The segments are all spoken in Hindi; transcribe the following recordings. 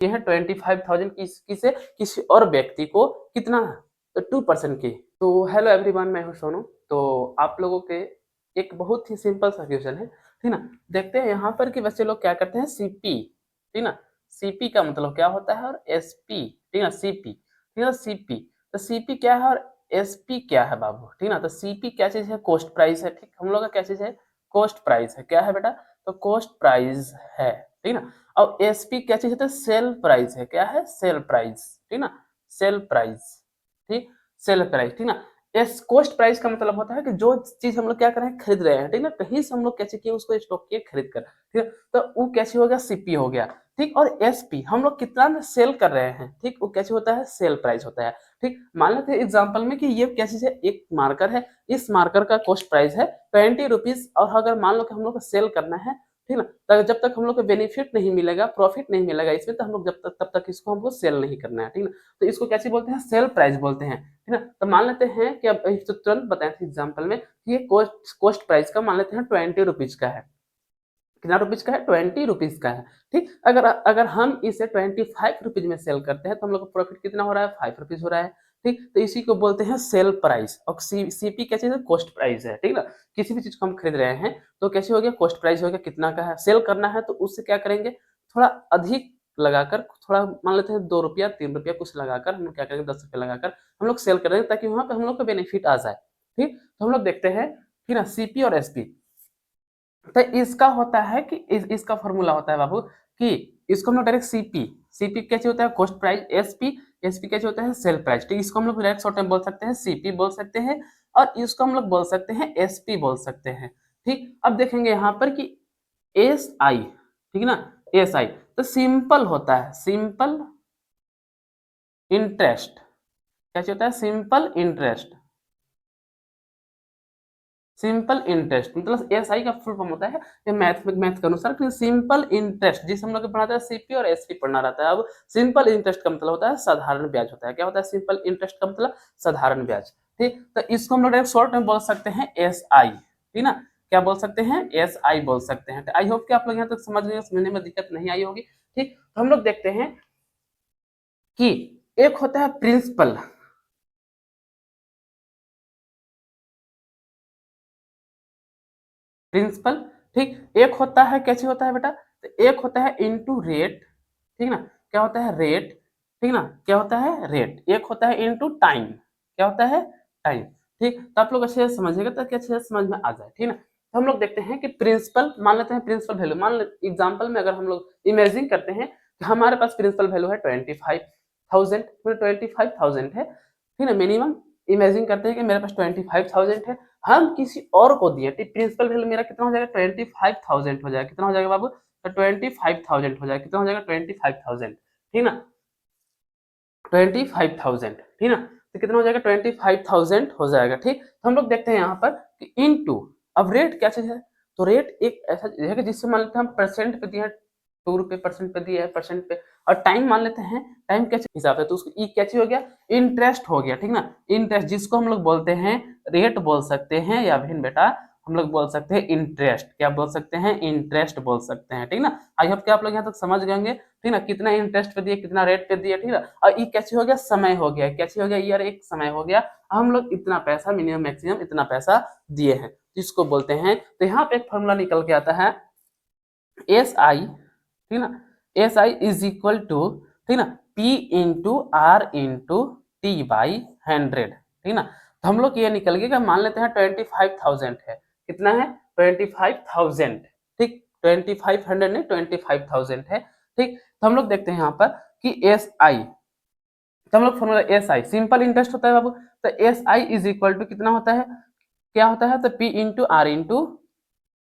ये है 25,000 किसे किसी और व्यक्ति को कितना 2% की। तो हेलो एवरीवन, मैं हूँ सोनू। तो आप लोगों के एक बहुत ही सिंपल सा क्वेश्चन है, ठीक ना। देखते हैं यहाँ पर कि बच्चे लोग क्या करते हैं, सीपी, ठीक ना। सीपी का मतलब क्या होता है और एसपी, ठीक ना, सीपी, ठीक है, सीपी। तो सीपी क्या है और एसपी क्या है बाबू, ठीक ना। तो सीपी क्या चीज है, कॉस्ट प्राइस है, ठीक। हम लोग का क्या चीज है, कॉस्ट प्राइस है। क्या है बेटा, तो कॉस्ट प्राइस है, ठीक ना। और एसपी क्या चीज है, तो सेल प्राइस है। क्या है, सेल प्राइस, ठीक ना, सेल प्राइस, ठीक, सेल प्राइस, ठीक ना। एस कॉस्ट प्राइस का मतलब होता है कि जो चीज हम लोग क्या कर रहे हैं, खरीद रहे हैं, ठीक ना। कहीं से हम लोग कैसे किए, उसको स्टॉक किए खरीद कर, ठीक है। तो वो कैसे हो गया, सीपी हो गया, ठीक। और एसपी हम लोग कितना में सेल कर रहे हैं, ठीक, वो कैसे होता है, सेल प्राइस होता है, ठीक। मान लेते हैं एग्जाम्पल में कि ये क्या चीज है, एक मार्कर है। इस मार्कर का कॉस्ट प्राइस है 20 रुपीज। और अगर मान लो कि हम लोग को सेल करना है, ठीक ना, तो जब तक हम लोग को बेनिफिट नहीं मिलेगा, प्रॉफिट नहीं मिलेगा इसमें, तो हम लोग जब तक तब तक इसको हमको सेल नहीं करना है, ठीक ना। तो इसको कैसे बोलते हैं, सेल प्राइस बोलते हैं, ठीक ना। तो मान लेते हैं कि अब तो तुरंत बताए थे एग्जाम्पल में कि ये कॉस्ट प्राइस का मान लेते हैं 20 रुपीज का है। कितना रुपीज का है, 20 रुपीज का है, ठीक। अगर अगर हम इसे 25 रुपीज में सेल करते हैं तो हम लोग को प्रॉफिट कितना हो रहा है, 5 रुपीज हो रहा है, ठीक। तो इसी को बोलते हैं सेल प्राइस। और सीपी क्या चीज है, कॉस्ट प्राइस है, ठीक ना। किसी भी चीज को हम खरीद रहे हैं तो कैसे हो गया, कॉस्ट प्राइस हो गया, कितना का है, सेल करना है तो उससे क्या करेंगे, थोड़ा अधिक लगाकर, थोड़ा मान लेते हैं 2 रुपया 3 रुपया कुछ लगाकर हम लोग क्या करेंगे, 10 रुपया लगाकर हम लोग सेल करेंगे, ताकि वहां पे हम लोग को बेनिफिट आ जाए, ठीक। तो हम लोग देखते हैं, ठीक ना, सीपी और एसपी। तो इसका होता है कि इसका फॉर्मूला होता है बाबू कि इसको हम लोग डायरेक्ट सीपी, सीपी कैसे होता है, कॉस्ट प्राइस, एसपी, एसपी कैसे होता है, सेल प्राइस, ठीक। इसको हम लोग डायरेक्ट शॉर्ट में बोल सकते हैं, सीपी बोल सकते हैं, और इसको हम लोग बोल सकते हैं एसपी बोल सकते हैं, ठीक। अब देखेंगे यहाँ पर कि एस आई, ठीक ना, एस आई तो सिंपल होता है, सिंपल इंटरेस्ट। कैसे होता है, सिंपल इंटरेस्ट, सिंपल इंटरेस्ट मतलब एसआई का फुल फॉर्म होता है, ये मैथ के अनुसार सिंपल इंटरेस्ट, जिस हम लोग को पढ़ाता है सीपी और एसपी पढ़ना रहता है। अब सिंपल इंटरेस्ट का मतलब होता है साधारण ब्याज होता है। क्या होता है, सिंपल इंटरेस्ट का मतलब साधारण ब्याज, ठीक। तो इसको हम लोग शॉर्ट में बोल सकते हैं एस आई, ठीक ना। क्या बोल सकते हैं, एस आई बोल सकते हैं। आई होप कि आप लोग यहाँ तक समझ गए, समझने में दिक्कत नहीं आई होगी, ठीक। तो हम लोग देखते हैं कि एक होता है प्रिंसिपल, प्रिंसिपल, ठीक। एक होता है, कैसे होता है बेटा, तो एक होता है इनटू रेट, ठीक ना। क्या होता है, रेट, ठीक ना। क्या होता है, रेट। एक होता है इनटू टाइम, क्या होता है, टाइम, ठीक। तो आप लोग अच्छे से समझिएगा ताकि अच्छे से समझ में आ जाए, ठीक ना। तो हम लोग देखते हैं कि प्रिंसिपल मान लेते हैं, प्रिंसिपल वैल्यू मान एग्जाम्पल में अगर हम लोग इमेजिन करते हैं कि हमारे पास प्रिंसिपल वैल्यू है 25,000, 25,000 है, ठीक ना। मिनिमम इमेजिन करते हैं कि मेरे पास 25,000 है, हम किसी और को दिए, प्रिंसिपल वैल्यू मेरा कितना हो जाएगा, 25,000 हो जाएगा। कितना हो जाएगा बाबू, तो 25,000 हो जाएगा। कितना हो जाएगा, 25,000, ठीक ना, 25,000, ठीक ना। तो कितना हो जाएगा, 25,000 हो जाएगा, ठीक। तो हम लोग देखते हैं यहाँ पर कि इनटू, अब रेट क्या चीज है, तो रेट एक ऐसा चीज है कि जिससे मान लेते हैं हम परसेंट पे दिए हैं, 2 रुपए परसेंट पे दिया है, परसेंट पे। और टाइम मान लेते हैं, टाइम कैसे हिसाब से, तो उसको ई क्या चीज हो गया, इंटरेस्ट हो गया, ठीक ना। इंटरेस्ट जिसको हम लोग बोलते हैं रेट बोल सकते हैं, या फिर बेटा हम लोग बोल सकते हैं इंटरेस्ट। क्या बोल सकते हैं, इंटरेस्ट बोल सकते हैं, ठीक ना। आई होप कि आप लोग यहाँ तक समझ गए होंगे, ठीक ना। कितना इंटरेस्ट पे दिए, कितना रेट पे दिए, ठीक है। और ये कैसे हो गया, समय हो गया, कैसे हो गया, ईयर एक समय हो गया। हम लोग इतना पैसा मिनिमम मैक्सिमम इतना पैसा दिए हैं, जिसको बोलते हैं। तो यहाँ पे एक फॉर्मूला निकल के आता है एस आई, ठीक ना, S I is equal to, ठीक ना, P into R into T by 100, ठीक ना। तो हम लोग ये निकल गया, मान लेते हैं 25,000 है। कितना है, 25,000, ठीक। 2500 नहीं, 25,000 है, ठीक। तो हम लोग देखते हैं यहाँ पर कि एस आई, तो हम लोग formula S I simple interest होता है बाबू। तो S I is equal to कितना होता है, क्या होता है, तो P into R into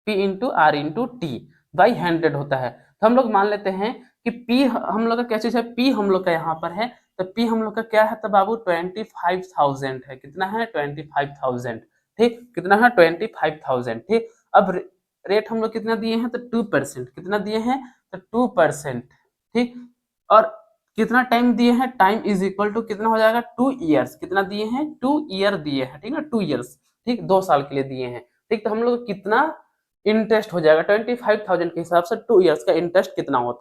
T by 100 होता है। तो हम लोग मान लेते हैं कि पी हम लोग का क्या चीज है, पी हम लोग का यहाँ पर है, तो पी हम लोग का क्या है, तो बाबू 25,000 है। कितना है, 25,000, ठीक। कितना है, 25,000, ठीक। अब रेट हम लोग कितना दिए हैं, तो 2%। कितना दिए हैं, तो 2%, ठीक। और कितना टाइम दिए हैं, टाइम इज इक्वल टू कितना हो जाएगा, 2 ईयर्स। कितना दिए हैं, 2 ईयर दिए हैं, ठीक है, 2 ईयर्स, ठीक, 2 साल के लिए दिए हैं, ठीक। तो हम लोग कितना इंटरेस्ट हो जाएगा, 25,000 के हिसाब से 2 ईयर्स का इंटरेस्ट कितना होता है।